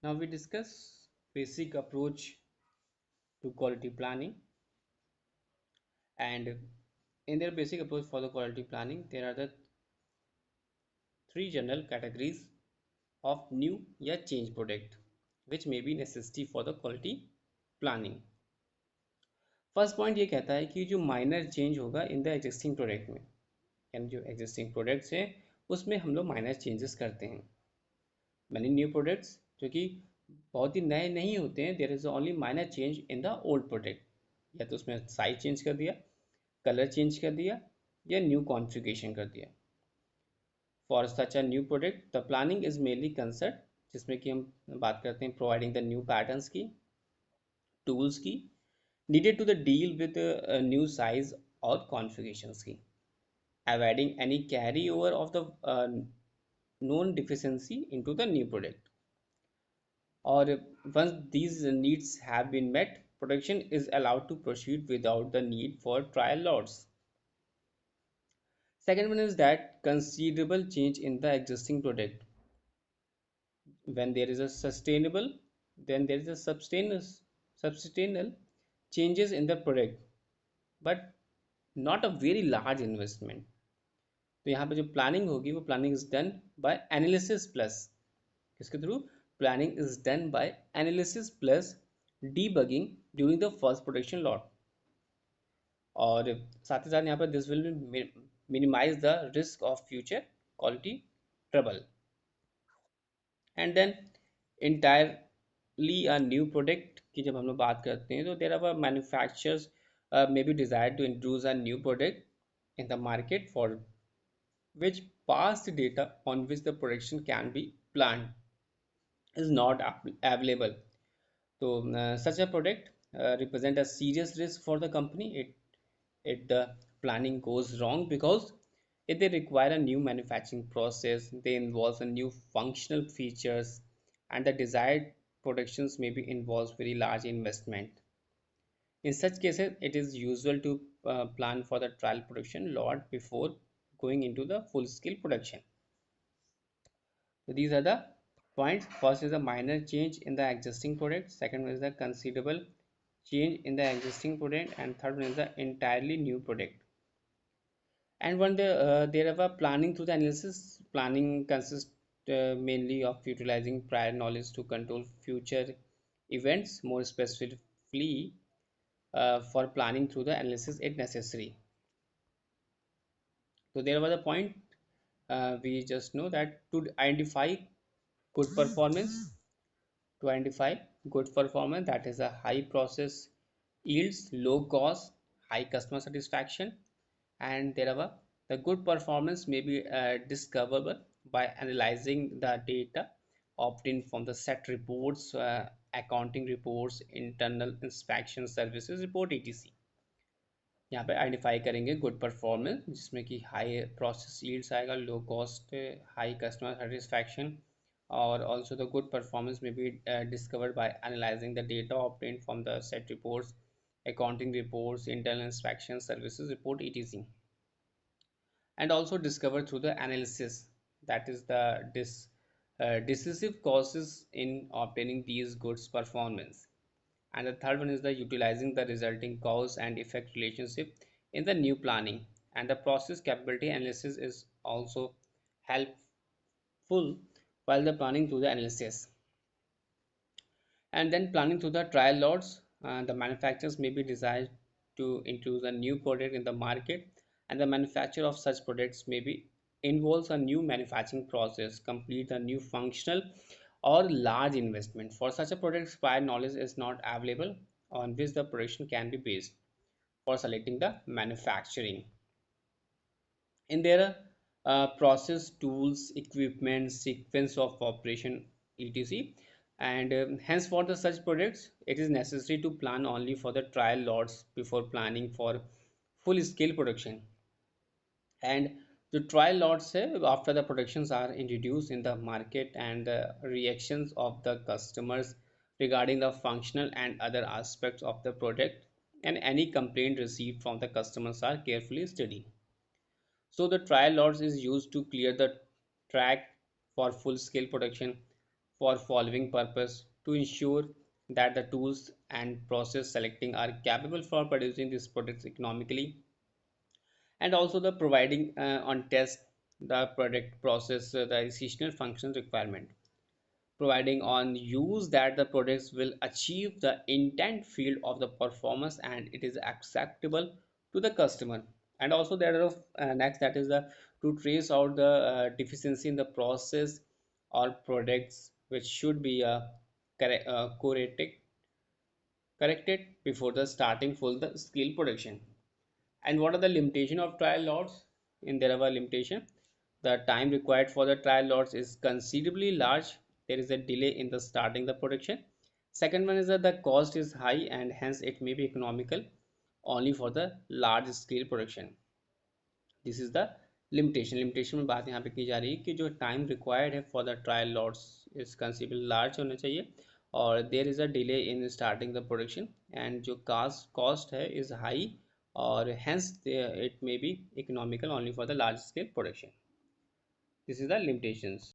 Now we discuss basic approach to quality planning, and in their basic approach for the quality planning there are the three general categories of new या change product which may be necessity for the quality planning. First point ये कहता है कि जो minor change होगा in the existing product में, यानी जो एग्जिस्टिंग प्रोडक्ट्स हैं उसमें हम लोग माइनर चेंजेस करते हैं. मैनी न्यू प्रोडक्ट्स जो कि बहुत ही नए नहीं होते हैं, there is only minor change in the old product, या तो उसमें साइज चेंज कर दिया, कलर चेंज कर दिया, या न्यू कॉन्फ़िगरेशन कर दिया. For such a new product the planning is mainly concern, जिसमें कि हम बात करते हैं प्रोवाइडिंग द न्यू पैटर्न्स की, टूल्स की needed to the deal with a new size or configurations की, avoiding any carryover of the known deficiency into the new product. Or once these needs have been met, production is allowed to proceed without the need for trial lots. Second one is that considerable change in the existing product. When there is a sustainable, then there is a substantial changes in the product, but not a very large investment. तो यहाँ पे जो planning होगी वो planning is done by analysis plus, किसके through? Planning is done by analysis plus debugging during the first production lot. और साथ ही साथ यहाँ पर this will minimise the risk of future quality trouble. And then entirely a new product की जब हम लोग बात करते हैं तो there are manufacturers may be desire to introduce a new product in the market for which past data on which the production can be planned is not available. So such a product represent a serious risk for the company. It the planning goes wrong because if they require a new manufacturing process, they involve a new functional features, and the desired productions maybe involves very large investment. In such cases, it is usual to plan for the trial production lot before going into the full-scale production. So these are the points. First is a minor change in the existing product. Second one is the considerable change in the existing product, and third one is the entirely new product. And when there are planning through the analysis, planning consists mainly of utilizing prior knowledge to control future events, more specifically for planning through the analysis if necessary. So there was a point we just know that to identify good performance, to identify good performance, that is a high process yields, low cost, high customer satisfaction, and thereof the good performance may be discoverable by analyzing the data obtained from the set reports, accounting reports, internal inspection services report, etc. यहाँ पे identify करेंगे good performance, जिसमें कि high process yields आएगा, low cost, high customer satisfaction, और also the good performance may be discovered by analyzing the data obtained from the set reports, accounting reports, internal inspection services report, etc. And also discovered through the analysis, that is the decisive causes in obtaining these goods performance. And the third one is the utilizing the resulting cause and effect relationship in the new planning, and the process capability analysis is also helpful while the planning through the analysis. And then planning through the trial lots, the manufacturers may be desired to introduce a new product in the market, and the manufacture of such products may be involves a new manufacturing process, complete a new functional or large investment. For such a product, prior knowledge is not available on which the production can be based for selecting the manufacturing. In their process, tools, equipment, sequence of operation, etc. And hence for the such products, it is necessary to plan only for the trial lots before planning for full scale production. And the trial lots after the productions are introduced in the market, and the reactions of the customers regarding the functional and other aspects of the product, and any complaint received from the customers are carefully studied. So the trial lots is used to clear the track for full scale production. for following purpose to ensure that the tools and process selecting are capable for producing these products economically, and also the providing on test the product process the essential functions requirement, providing on use that the products will achieve the intent field of the performance and it is acceptable to the customer. And also there are next, that is the to trace out the deficiency in the process or products which should be corrected before the starting full the scale production. And what are the limitation of trial lots? In there are limitation. The time required for the trial lots is considerably large. There is a delay in the starting the production. Second one is that the cost is high and hence it may be economical only for the large scale production. This is the limitation में बात यहाँ पे की जा रही है कि जो टाइम रिक्वायर्ड है for the trial lots is considerable large होना चाहिए, और there is a delay in starting the production, and जो कॉस्ट है इज़ हाई और hence it may be economical only for the large scale production. This is the limitations.